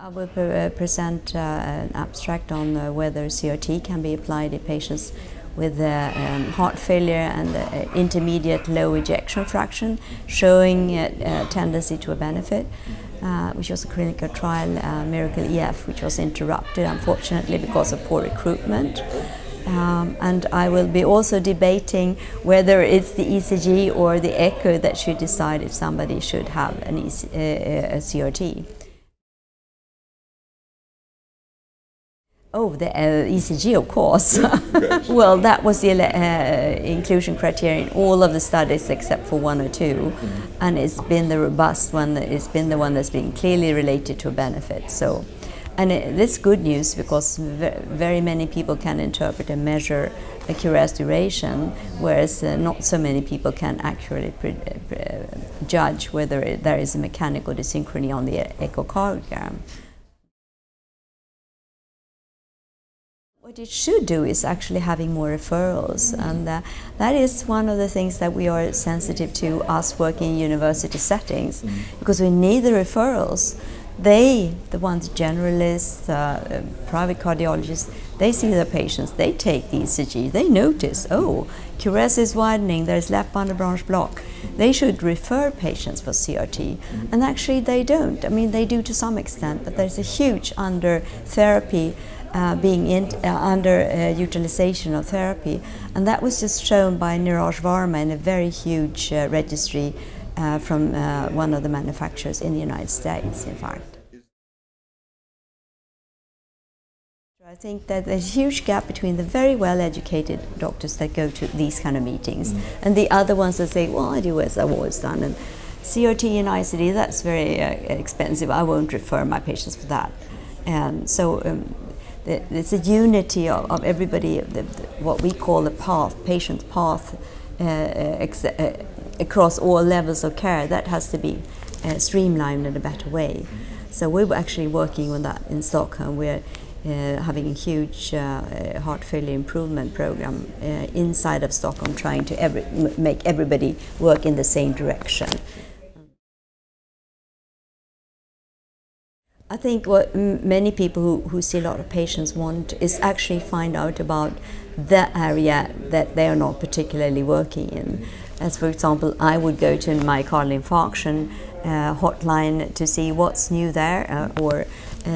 I will present an abstract on whether CRT can be applied in patients with heart failure and intermediate low ejection fraction, showing a tendency to a benefit, which was a clinical trial, Miracle EF, which was interrupted, unfortunately, because of poor recruitment. And I will be also debating whether it's the ECG or the echo that should decide if somebody should have a CRT. Oh, the ECG, of course. Well, that was the inclusion criteria in all of the studies except for one or two, and it's been the robust one. It's been the one that's been clearly related to a benefit. So, and this is good news because very many people can interpret and measure a QRS duration, whereas not so many people can accurately judge whether there is a mechanical desynchrony on the echocardiogram. What it should do is actually having more referrals, and that is one of the things that we are sensitive to, us working in university settings, because we need the referrals. The ones generalists, private cardiologists, they see their patients, they take the ECG, they notice, oh, QRS is widening, there's left bundle branch block. They should refer patients for CRT, and actually they don't. I mean, they do to some extent, but there's a huge under-therapy utilization of therapy, and that was just shown by Niraj Varma in a very huge registry from one of the manufacturers in the United States, in fact. I think that there's a huge gap between the very well-educated doctors that go to these kind of meetings and the other ones that say, well, I do as I've always done, and CRT and ICD, that's very expensive, I won't refer my patients for that. And so it's a unity of everybody, what we call the path, patient path across all levels of care. That has to be streamlined in a better way. So we're actually working on that in Stockholm. We're having a huge heart failure improvement program inside of Stockholm, trying to make everybody work in the same direction. I think what many people who see a lot of patients want is actually find out about the area that they are not particularly working in. As for example, I would go to myocardial infarction hotline to see what's new there, or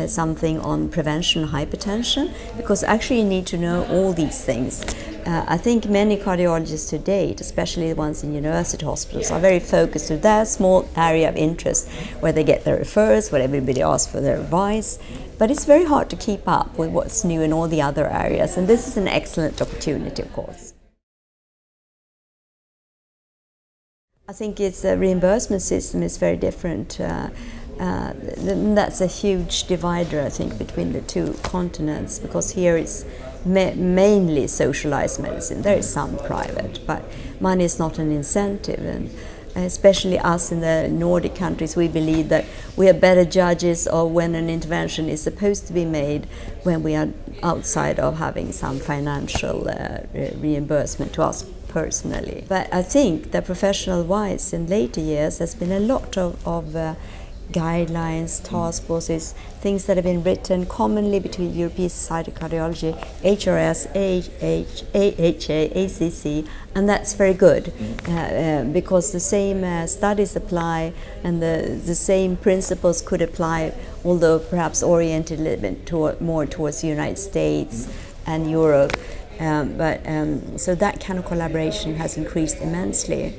something on prevention of hypertension, because actually you need to know all these things. I think many cardiologists to date, especially the ones in university hospitals, are very focused to their small area of interest where they get their referrals, where everybody asks for their advice. But it's very hard to keep up with what's new in all the other areas, and this is an excellent opportunity, of course. I think its reimbursement system is very different. That's a huge divider, I think, between the two continents, because here it's mainly socialized medicine. There is some private, but money is not an incentive, and especially us in the Nordic countries, we believe that we are better judges of when an intervention is supposed to be made when we are outside of having some financial reimbursement to us personally. But I think that professional-wise in later years there's been a lot of guidelines, task forces, things that have been written commonly between the European Society of Cardiology, HRS, AHA, ACC, and that's very good because the same studies apply and the same principles could apply, although perhaps oriented a little bit more towards the United States and Europe. So that kind of collaboration has increased immensely.